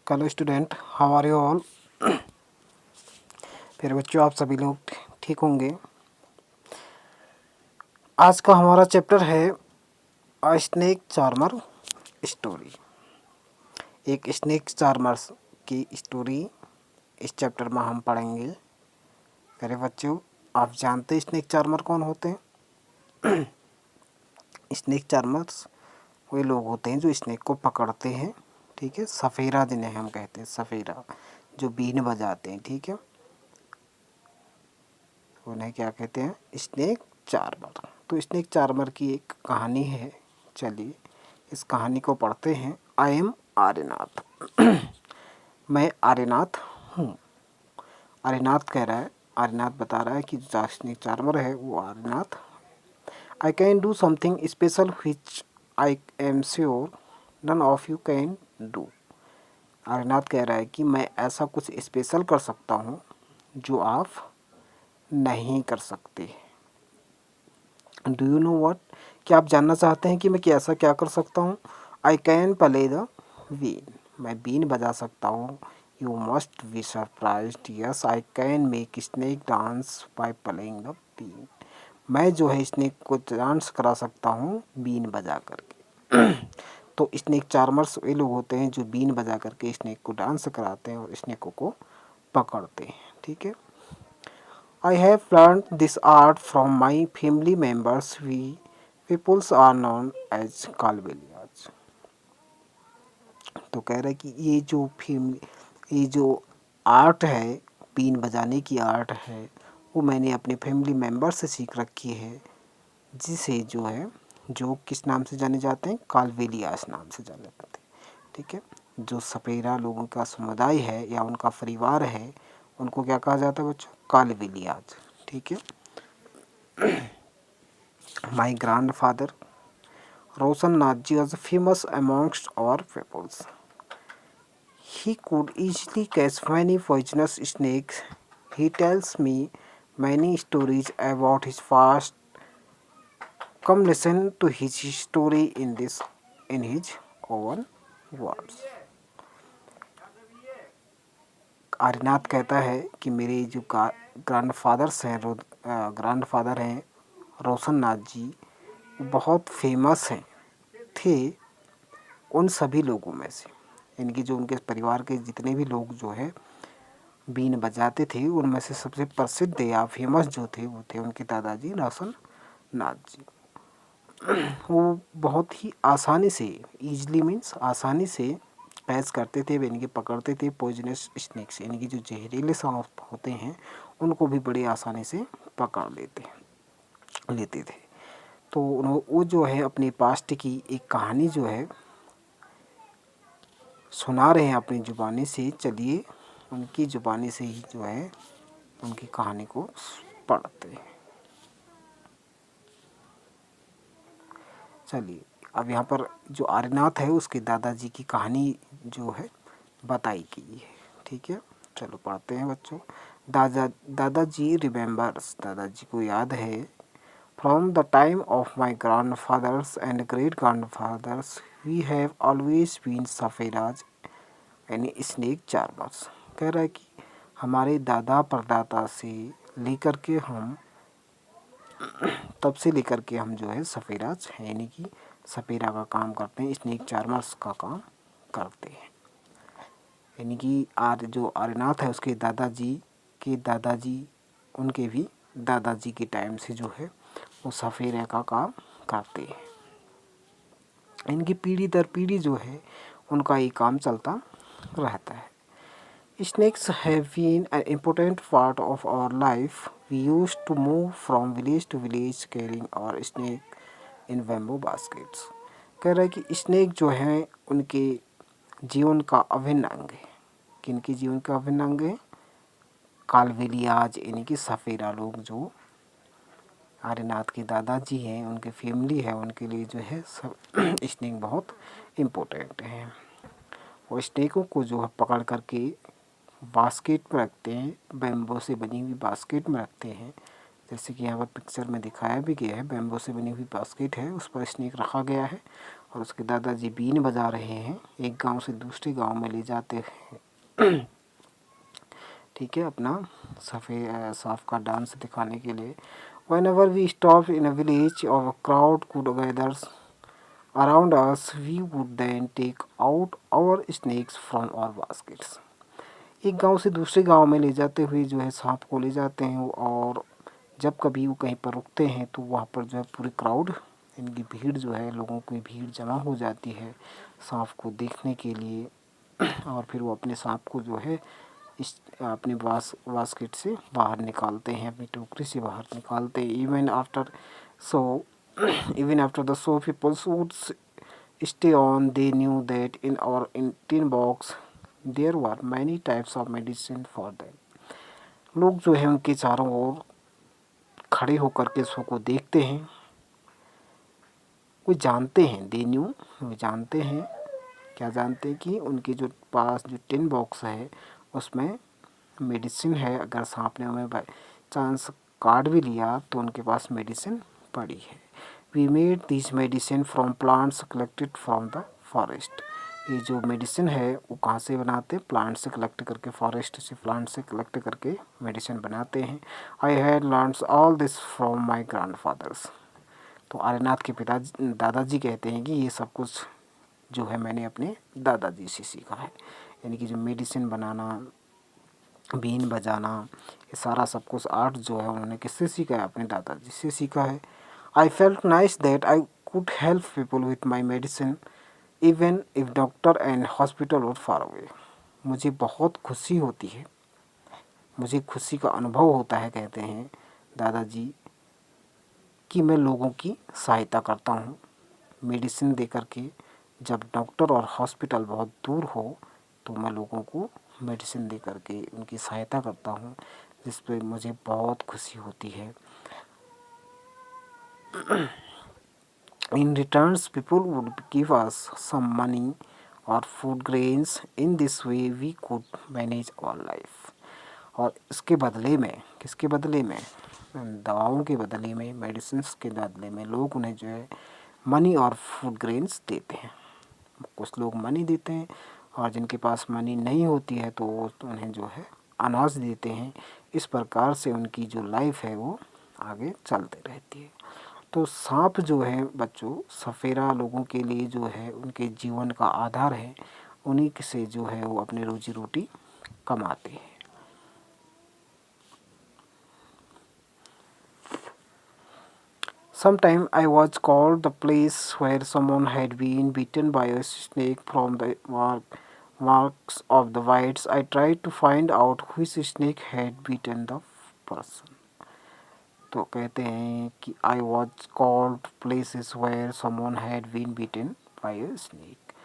Hello student, how are you all. फिर बच्चों आप सभी लोग ठीक होंगे। आज का हमारा चैप्टर है स्नेक चार्मर स्टोरी। एक स्नेक चार्मर्स की स्टोरी इस चैप्टर में हम पढ़ेंगे। मेरे बच्चों, आप जानते हैं स्नेक चार्मर कौन होते हैं? स्नेक चार्मर्स वे लोग होते हैं जो स्नेक को पकड़ते हैं, ठीक है। सफ़ेरा जिन्हें हम कहते हैं, सफ़ेरा जो बीन बजाते हैं, ठीक है, उन्हें क्या कहते हैं? Snake charmer. तो स्नेक चार्मर की एक कहानी है। चलिए इस कहानी को पढ़ते हैं। I am Aryanath. मैं आर्यनाथ हूँ। आर्यनाथ कह रहा है, आर्यनाथ बता रहा है कि जो स्नेक चार्मर है वो Aryanath. I can do something special which I am sure none of you can do. Aryanath कह रहा है कि मैं ऐसा कुछ स्पेशल कर सकता हूँ जो आप नहीं कर सकते। डू यू नो वट, क्या आप जानना चाहते हैं कि मैं ऐसा क्या कर सकता हूँ? I can play the been, मैं बीन बजा सकता हूँ। You must be surprised, yes I can make snake dance by playing the been, मैं जो है स्नेक को डांस करा सकता हूँ बीन बजा करके। तो स्नेक चार्मर्स वे लोग होते हैं जो बीन बजा करके स्नेक को डांस कराते हैं और स्नेकों को पकड़ते हैं, ठीक है। I have learned this art from my family members. We peoples are known as कालबेलियाज। तो कह रहा है कि ये जो आर्ट है, बीन बजाने की आर्ट है, वो मैंने अपने फैमिली मेम्बर से सीख रखी है, जिसे जो है जो किस नाम से जाने जाते हैं? कालबेलियाज नाम से जाने जाते हैं, ठीक है। जो सपेरा लोगों का समुदाय है या उनका परिवार है, उनको क्या कहा जाता है बच्चों? कालबेलियाज, ठीक है। My grandfather, Roshan Nathji, was famous amongst our peoples. He could easily catch many poisonous snakes. He tells me many stories about his past. Come listen to his story in his own words. Aryanath कहता है कि मेरे जो grandfather हैं रोशन नाथ जी, बहुत famous हैं, थे उन सभी लोगों में से। इनकी जो उनके परिवार के जितने भी लोग जो है बीन बजाते थे, उनमें से सबसे प्रसिद्ध या फेमस जो थे वो थे उनके दादाजी रोशन नाथ जी। वो बहुत ही आसानी से, ईजली मीन्स आसानी से कैच करते थे, यानी कि पकड़ते थे पॉइजनस स्नेक्स, यानी कि जो जहरीले सांप होते हैं उनको भी बड़ी आसानी से पकड़ लेते थे। तो वो जो है अपनी पास्ट की एक कहानी जो है सुना रहे हैं अपनी ज़ुबानी से। चलिए उनकी ज़ुबानी से ही जो है उनकी कहानी को पढ़ते हैं। चलिए अब यहाँ पर जो आर्यनाथ है उसके दादाजी की कहानी जो है बताई गई है, ठीक है। चलो पढ़ते हैं बच्चों। दादाजी रिमेम्बर्स, दादाजी को याद है, from the time of my grandfathers and great grandfathers we have always been सफ़ेराज यानी स्नेक चार्मर्स। कह रहा है कि हमारे दादा परदादा से लेकर के हम तब से लेकर के हम जो है सफ़ेराज हैं, यानी कि सपेरा का काम करते हैं, स्नेक चार्मर्स का काम करते हैं। यानी कि जो आर्यनाथ है उसके दादाजी उनके भी दादाजी के टाइम से जो है वो सफ़ेरा का काम करते हैं। इनकी पीढ़ी दर पीढ़ी जो है उनका ये काम चलता रहता है। Snakes have been an important part of our life. We used to move from village to village carrying our snake in bamboo baskets. कह रहा है कि स्नेक जो हैं उनके जीवन का अभिन्न अंग है। किनके जीवन का अभिन्न अंग है? कालबेलियाज यानी कि सफ़ेरा लोग, जो आर्यनाथ के दादाजी हैं, उनके फैमिली है, उनके लिए जो है सब स्नेक बहुत इम्पोर्टेंट है। वो स्नेकों को जो है पकड़ करके बास्केट में रखते हैं, बैम्बो से बनी हुई बास्केट में रखते हैं। जैसे कि यहाँ पर पिक्चर में दिखाया भी गया है, बैम्बो से बनी हुई बास्केट है, उस पर स्नेक रखा गया है और उसके दादाजी बीन बजा रहे हैं, एक गांव से दूसरे गांव में ले जाते हैं, ठीक है, अपना सांप का डांस दिखाने के लिए। Whenever we stopped in a village or a crowd could gather around us, we would then take out our snakes from our baskets. एक गांव से दूसरे गांव में ले जाते हुए जो है सांप को ले जाते हैं, और जब कभी वो कहीं पर रुकते हैं तो वहाँ पर जो है पूरी क्राउड, इनकी भीड़ जो है, लोगों की भीड़ जमा हो जाती है सांप को देखने के लिए। और फिर वो अपने सांप को जो है इस अपने बास्केट से बाहर निकालते हैं, अपनी टोकरी से बाहर निकालते हैं। Even after the show peoples would stay on. They knew that in our tin box there were many types of medicine for them. लोग जो है उनके चारों ओर खड़े होकर के शो को देखते हैं। वो जानते हैं, दे न्यू, वो जानते हैं, क्या जानते हैं कि उनके जो पास जो टिन बॉक्स है उसमें मेडिसिन है। अगर सांप ने हमें बाई चांस काट भी लिया तो उनके पास मेडिसिन पड़ी है। We made this medicine from plants collected from the forest. ये जो मेडिसिन है वो कहाँ से बनाते हैं? प्लांट से कलेक्ट करके, फॉरेस्ट से प्लांट से कलेक्ट करके मेडिसिन बनाते हैं। I had learns all this from my grandfathers. तो आर्यनाथ के दादाजी कहते हैं कि ये सब कुछ जो है मैंने अपने दादाजी से सीखा है। यानी कि जो मेडिसिन बनाना, बीन बजाना, ये सारा सब कुछ आर्ट जो है उन्होंने किससे सीखा है? अपने दादाजी से सीखा है। I felt nice that I could help people with my medicine even if doctor and hospital were far away. मुझे बहुत खुशी होती है, मुझे खुशी का अनुभव होता है, कहते हैं दादाजी, कि मैं लोगों की सहायता करता हूँ मेडिसिन दे करके। जब डॉक्टर और हॉस्पिटल बहुत दूर हो तो मैं लोगों को मेडिसिन दे करके उनकी सहायता करता हूँ, जिस पे मुझे बहुत खुशी होती है। In returns, people would give us some money or food grains. In this way, we could manage our life. और इसके बदले में, किसके बदले में? दवाओं के बदले में, मेडिसिन्स के बदले में लोग उन्हें जो है मनी और फूड ग्रेन्स देते हैं। कुछ लोग मनी देते हैं और जिनके पास मनी नहीं होती है तो उन्हें जो है अनाज देते हैं। इस प्रकार से उनकी जो लाइफ है वो आगे चलती रहती है। तो सांप जो है बच्चों, सफेरा लोगों के लिए जो है उनके जीवन का आधार है। उन्हीं से जो है वो अपनी रोजी रोटी कमाते हैं। Sometime I was called the place where someone had been bitten by a snake from the marks of the bites. I tried to find out which snake had bitten the person. तो कहते हैं कि I was called places where someone had been bitten by a snake.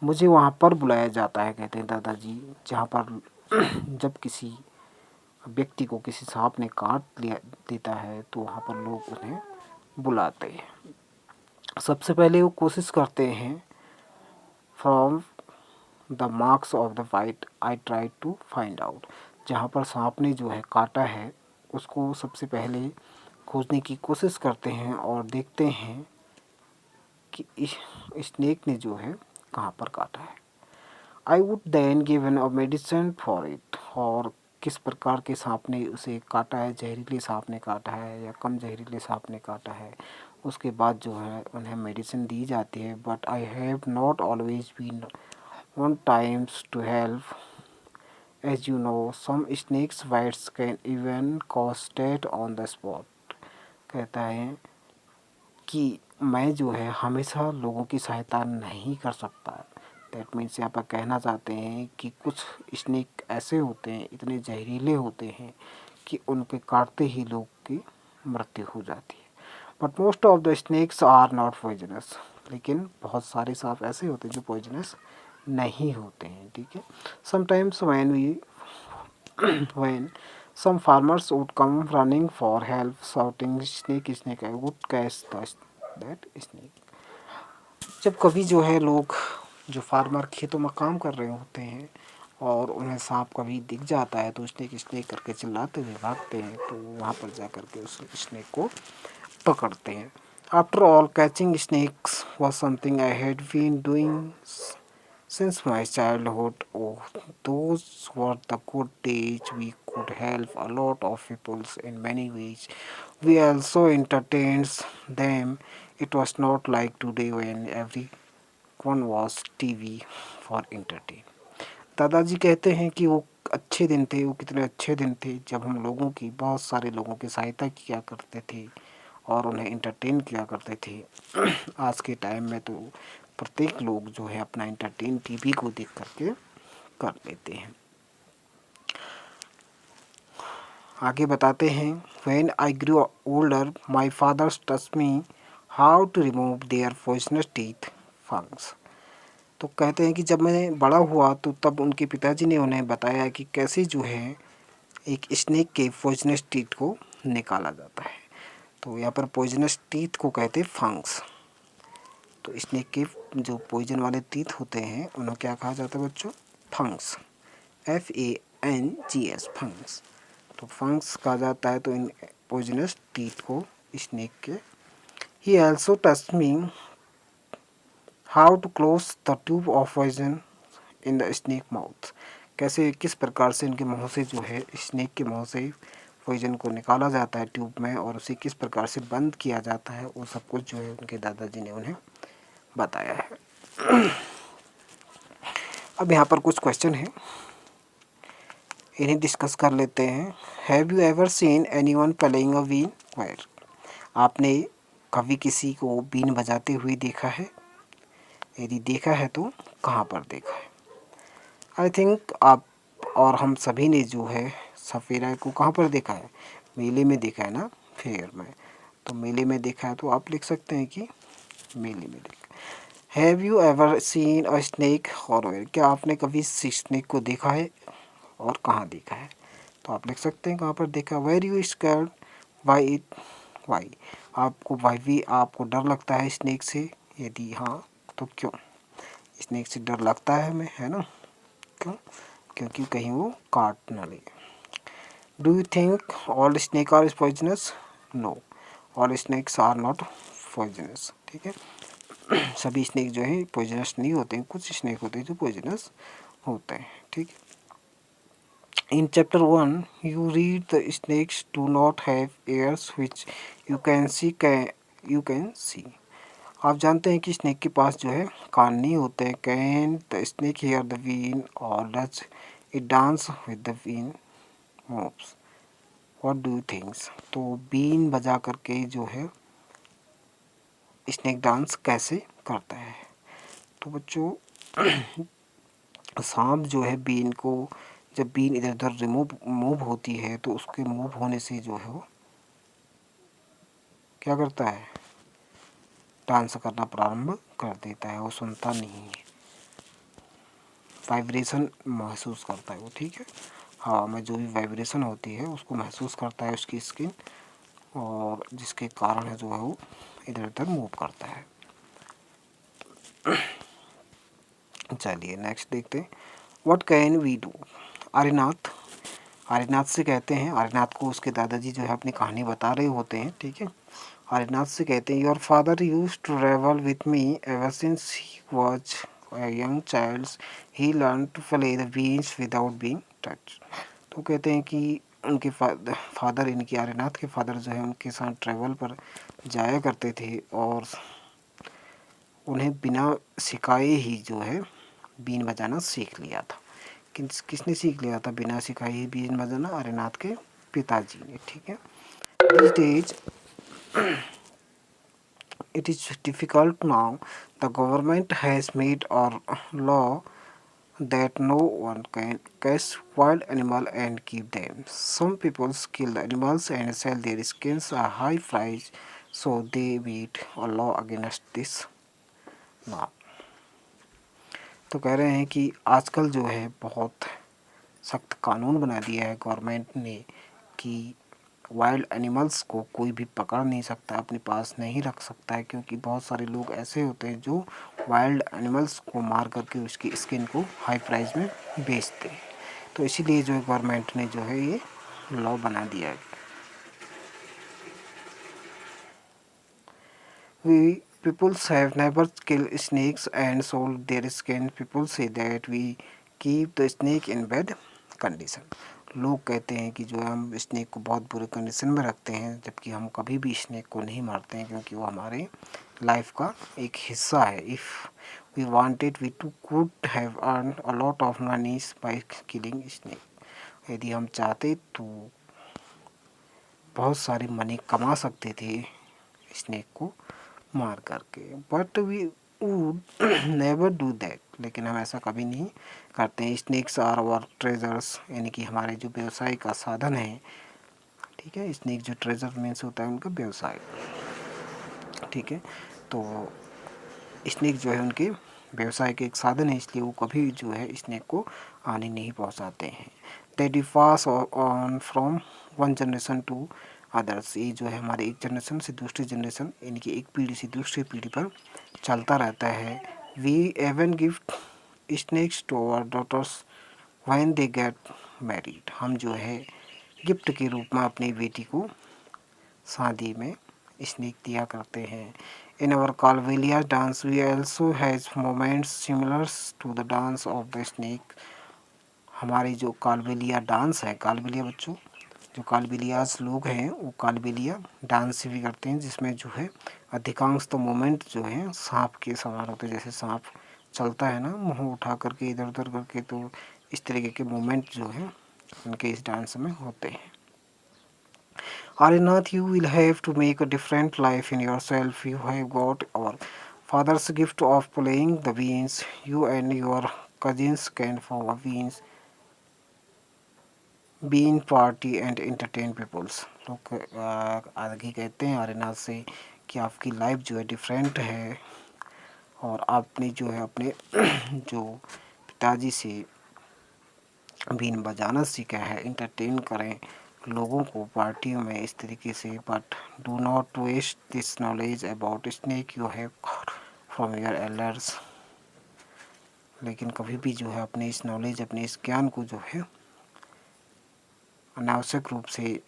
मुझे वहाँ पर बुलाया जाता है, कहते हैं दादाजी, जहाँ पर जब किसी व्यक्ति को किसी सांप ने काट लिया देता है तो वहाँ पर लोग उन्हें बुलाते हैं। सबसे पहले वो कोशिश करते हैं from the marks of the bite I try to find out. जहाँ पर सांप ने जो है काटा है उसको सबसे पहले खोजने की कोशिश करते हैं और देखते हैं कि स्नेक ने जो है कहाँ पर काटा है। I would then given a medicine for it. और किस प्रकार के सांप ने उसे काटा है, जहरीले सांप ने काटा है या कम जहरीले सांप ने काटा है, उसके बाद जो है उन्हें मेडिसिन दी जाती है। But I have not always been on times to help. As you know some snakes bites can even cause death on the spot. कहता है कि मैं जो है हमेशा लोगों की सहायता नहीं कर सकता। दैट मीन्स यहाँ पर कहना चाहते हैं कि कुछ स्नेक ऐसे होते हैं, इतने जहरीले होते हैं कि उनके काटते ही लोग की मृत्यु हो जाती है। But most of the snakes are not poisonous. लेकिन बहुत सारे सांप ऐसे होते हैं जो पॉइजनस नहीं होते हैं, ठीक है। Sometimes when some farmers would come running for help shouting snake snake, I would catch that snake. जब कभी जो है लोग, जो फार्मर खेतों में काम कर रहे होते हैं और उन्हें सांप कभी दिख जाता है तो स्नेक स्नेक करके चिल्लाते हुए भागते हैं, तो वहाँ पर जा कर के उस स्नेक को पकड़ते हैं। After all, catching snakes was something I had been doing since my childhood. Oh, those were the good days. We could help a lot of people in many ways. We also entertained them. It was not like today when everyone was TV for entertainment. दादाजी कहते हैं कि वो अच्छे दिन थे, वो कितने अच्छे दिन थे जब हम लोगों की, बहुत सारे लोगों की सहायता किया करते थे और उन्हें एंटरटेन किया करते थे। आज के टाइम में तो प्रत्येक लोग जो है अपना एंटरटेन टीवी को देख करके कर लेते हैं। आगे बताते हैं, when I grew older my father touch me how to remove their poisonous teeth fangs. तो कहते हैं कि जब मैं बड़ा हुआ तो तब उनके पिताजी ने उन्हें बताया कि कैसे जो है एक स्नेक के पॉइजनस टीथ को निकाला जाता है। तो यहाँ पर पॉइजनस टीथ को कहते हैं फंग्स। तो स्नेक के जो पॉइजन वाले टीथ होते हैं उन्हें क्या कहा जाता है बच्चों? फंग्स। FANGS फंग्स। तो फंग्स कहा जाता है तो इन पॉइजनस टीथ को स्नेक के। He also touch me how to close the tube of poison in the snake mouth. कैसे, किस प्रकार से इनके मुंह से जो है स्नेक के मुंह से पॉइजन को निकाला जाता है ट्यूब में और उसे किस प्रकार से बंद किया जाता है, वो सब कुछ जो है उनके दादाजी ने उन्हें बताया है। अब यहाँ पर कुछ क्वेश्चन है, इन्हें डिस्कस कर लेते हैं। Have you ever seen anyone playing a been where? आपने कभी किसी को बीन बजाते हुए देखा है? यदि देखा है तो कहाँ पर देखा है? आई थिंक आप और हम सभी ने जो है सफेरा को कहाँ पर देखा है? मेले में देखा है ना, फेयर में। तो मेले में देखा है तो आप लिख सकते हैं कि मेले में देखा। Have you ever seen a snake और वेयर? क्या आपने कभी स्नेक को देखा है और कहाँ देखा है? तो आप लिख सकते हैं कहाँ पर देखा। Were you scared by it? Why? आपको वाई भी आपको डर लगता है स्नेक से? यदि हाँ तो क्यों? स्नेक से डर लगता है हमें, है ना? क्यों? क्योंकि कहीं वो काट ना ले। Do you think all snake are poisonous? No, all snakes are not poisonous. ठीक है, सभी स्नेक जो है पॉइजनस नहीं होते हैं, कुछ स्नेक होते हैं जो पॉइजनस होते हैं। ठीक है। In chapter 1, you read the snakes do not have ears which you can see. आप जानते हैं कि स्नेक के पास जो है कान नहीं होते हैं। Can the snake hear the been और does it dance with the been moves? What do you thinks? तो बीन बजा करके जो है स्नेक डांस कैसे करता है? तो बच्चों सांप जो है बीन को, जब बीन इधर उधर मूव होती है तो उसके मूव होने से जो है वो क्या करता है? डांस करना प्रारंभ कर देता है। वो सुनता नहीं है, वाइब्रेशन महसूस करता है वो। ठीक है, हवा में जो भी वाइब्रेशन होती है उसको महसूस करता है उसकी स्किन, और जिसके कारण है जो है वो इधर उधर मूव करता है। चलिए नेक्स्ट देखते हैं, what can we do? Aryanath, Aryanath से कहते हैं, आर्यनाथ को उसके दादाजी जो है अपनी कहानी बता रहे होते हैं। ठीक है, आर्यनाथ से कहते हैं, your father use to travel with me ever since he was a young child. He learned to play the beans without being touched. तो कहते हैं कि उनके फादर इनके आर्यनाथ के फादर जो है उनके साथ ट्रैवल पर जाया करते थे और उन्हें बिना सिखाए ही जो है बीन बजाना सीख लिया था। किसने सीख लिया था बिना सिखाए ही बीन बजाना? आर्यनाथ के पिताजी ने। ठीक है, these days it is difficult now. The government has made a law that no one can catch wild animal and keep them. Some people kill the animals and sell their skins at a high price, so they made a law against this now. तो कह रहे हैं कि आजकल जो है बहुत सख्त कानून बना दिया है गवर्नमेंट ने कि वाइल्ड एनिमल्स को कोई भी पकड़ नहीं सकता, अपने पास नहीं रख सकता है, क्योंकि बहुत सारे लोग ऐसे होते हैं जो वाइल्ड एनिमल्स को मार करके उसकी स्किन को हाई प्राइस में बेचते हैं। तो इसीलिए जो है गवर्नमेंट ने जो है ये लॉ बना दिया है। We peoples have never killed snakes and sold their skin. People say that we keep the snake in bad condition. लोग कहते हैं कि जो है हम स्नेक को बहुत बुरे कंडीशन में रखते हैं, जबकि हम कभी भी स्नेक को नहीं मारते हैं, क्योंकि वो हमारे लाइफ का एक हिस्सा है. If we wanted we to could have earn a lot of money by killing snake. यदि हम चाहते तो बहुत सारी मनी कमा सकते थे स्नेक को मार करके. But we would never do that. लेकिन हम ऐसा कभी नहीं करते हैं. स्नेक्स आर आवर ट्रेजर्स, यानी कि हमारे जो व्यवसाय का साधन है. ठीक है, स्नेक जो ट्रेजर मीन्स होता है उनका व्यवसाय. ठीक है, तो स्नेक जो है उनके व्यवसाय के एक साधन है, इसलिए वो कभी जो है स्नेक को हानि नहीं पहुंचाते हैं. दे डिफास on from one generation to others. ये जो है हमारे एक जनरेशन से दूसरी जनरेशन, यानी कि एक पीढ़ी से दूसरी पीढ़ी पर चलता रहता है. We even gift snakes to our daughters when they get married. हम जो है गिफ्ट के रूप में अपनी बेटी को शादी में स्नेक दिया करते हैं. In our Kalbelia dance, we also has moments similar to the dance of the snake. हमारी जो कालबेलिया डांस है, कालबेलिया बच्चों, जो कालबेलियास लोग हैं वो कालबेलिया डांस भी करते हैं, जिसमें जो है अधिकांश तो मोमेंट जो है सांप के समान होते हैं. जैसे सांप चलता है ना मुंह उठा करके इधर उधर करके, तो इस तरीके के मोमेंट जो हैं उनके इस डांस में होते हैं. Arinath, you will have to make a different life in yourself. You have got our father's gift of playing the beans. You and your cousins can form a bean party and entertain peoples. लोग आगे कहते हैं आर्यनाथ से कि आपकी life जो है different है, और आपने जो है अपने जो पिताजी से बीन बजाना सीखा है. इंटरटेन करें लोगों को पार्टियों में इस तरीके से. But do not waste this knowledge about snake you have from your elders. लेकिन कभी भी जो है अपने इस नॉलेज, अपने इस ज्ञान को जो है अनावश्यक रूप से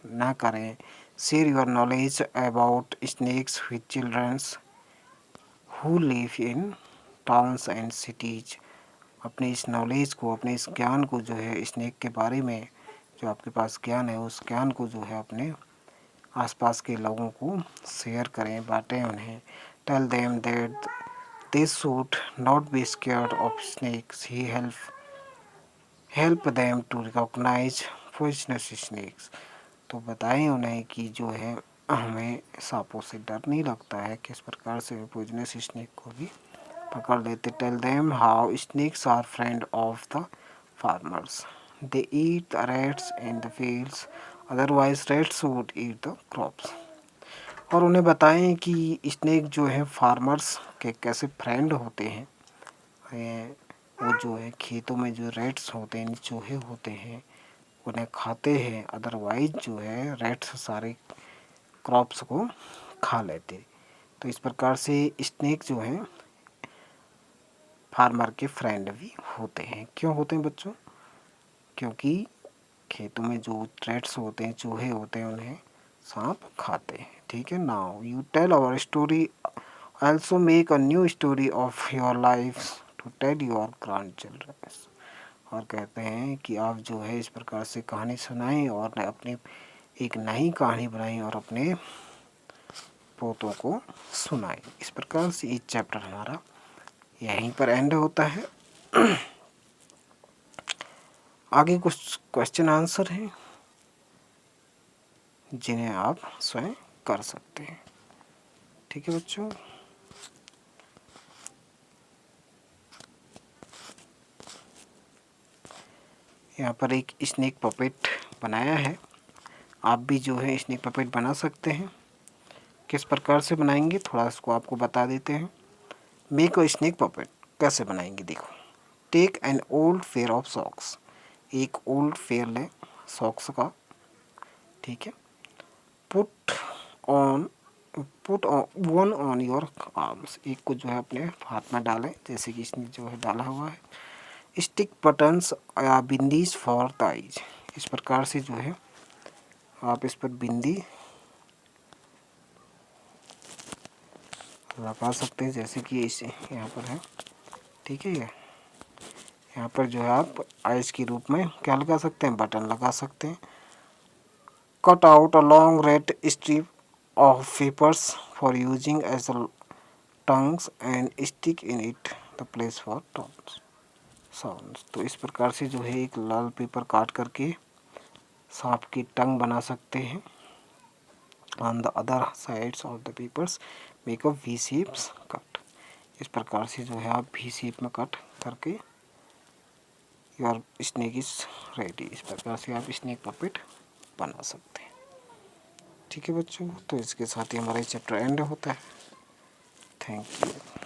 ना करें. Share your knowledge about snakes with childrens who live in towns and cities. अपने इस नॉलेज को, अपने इस ज्ञान को जो है स्नेक के बारे में जो आपके पास ज्ञान है, उस ज्ञान को जो है अपने आसपास के लोगों को शेयर करें, बांटें उन्हें. Tell them that they should not be scared of snakes. He help them to recognise poisonous snakes. तो बताएं उन्हें कि जो है हमें सांपों से डर नहीं लगता है, किस प्रकार से पॉइजनस स्नेक को भी पकड़ लेते. Tell them how snakes are friend of the farmers. They eat the rats in the fields, otherwise rats would eat the crops. और उन्हें बताएं कि स्नेक जो है फार्मर्स के कैसे फ्रेंड होते हैं. वो जो है खेतों में जो रैट्स होते हैं, चूहे होते हैं, उन्हें खाते हैं. अदरवाइज जो है रैट्स सारे क्रॉप्स को खा लेते. तो इस प्रकार से स्नेक जो हैं फार्मर के फ्रेंड भी होते हैं. क्यों होते हैं बच्चों? क्योंकि खेतों में जो रैट्स होते हैं, चूहे होते हैं, उन्हें सांप खाते हैं. ठीक है. Now you tell our story, also make a new story of your life to tell your grandchildren. और कहते हैं कि आप जो है इस प्रकार से कहानी सुनाएं और अपने एक नई कहानी बनाएं और अपने पोतों को सुनाएं. इस प्रकार से ये चैप्टर हमारा यहीं पर एंड होता है. आगे कुछ क्वेश्चन आंसर हैं जिन्हें आप स्वयं कर सकते हैं. ठीक है बच्चों. यहाँ पर एक स्नेक पपेट बनाया है. आप भी जो है स्नेक पपेट बना सकते हैं. किस प्रकार से बनाएंगे थोड़ा इसको आपको बता देते हैं. मेक अ स्नेक पपेट कैसे बनाएंगे देखो. Take an old pair of socks. एक ओल्ड पेयर लें सॉक्स का. ठीक है. Put on one on your arms. एक को जो है अपने हाथ में डालें, जैसे कि इसने जो है डाला हुआ है. स्टिक बटन्स या बिंदीज फॉर द आइज. इस प्रकार से जो है आप इस पर बिंदी लगा सकते हैं, जैसे कि इसे यहाँ पर है, ठीक है। ये यहाँ पर जो है आप आइस के रूप में क्या लगा सकते हैं, बटन लगा सकते हैं। Cut out a long red strip of papers for using as tongues and stick in it the place for tones sounds. तो इस प्रकार से जो है एक लाल पेपर काट करके सांप की टंग बना सकते हैं। On the other sides of the papers make a V shapes cut. इस प्रकार से जो है आप वी शेप में कट करके योर स्नेक इज रेडी। इस प्रकार से आप स्नेक पपेट बना सकते हैं, ठीक है बच्चों। तो इसके साथ ही हमारा चैप्टर एंड होता है। Thank you.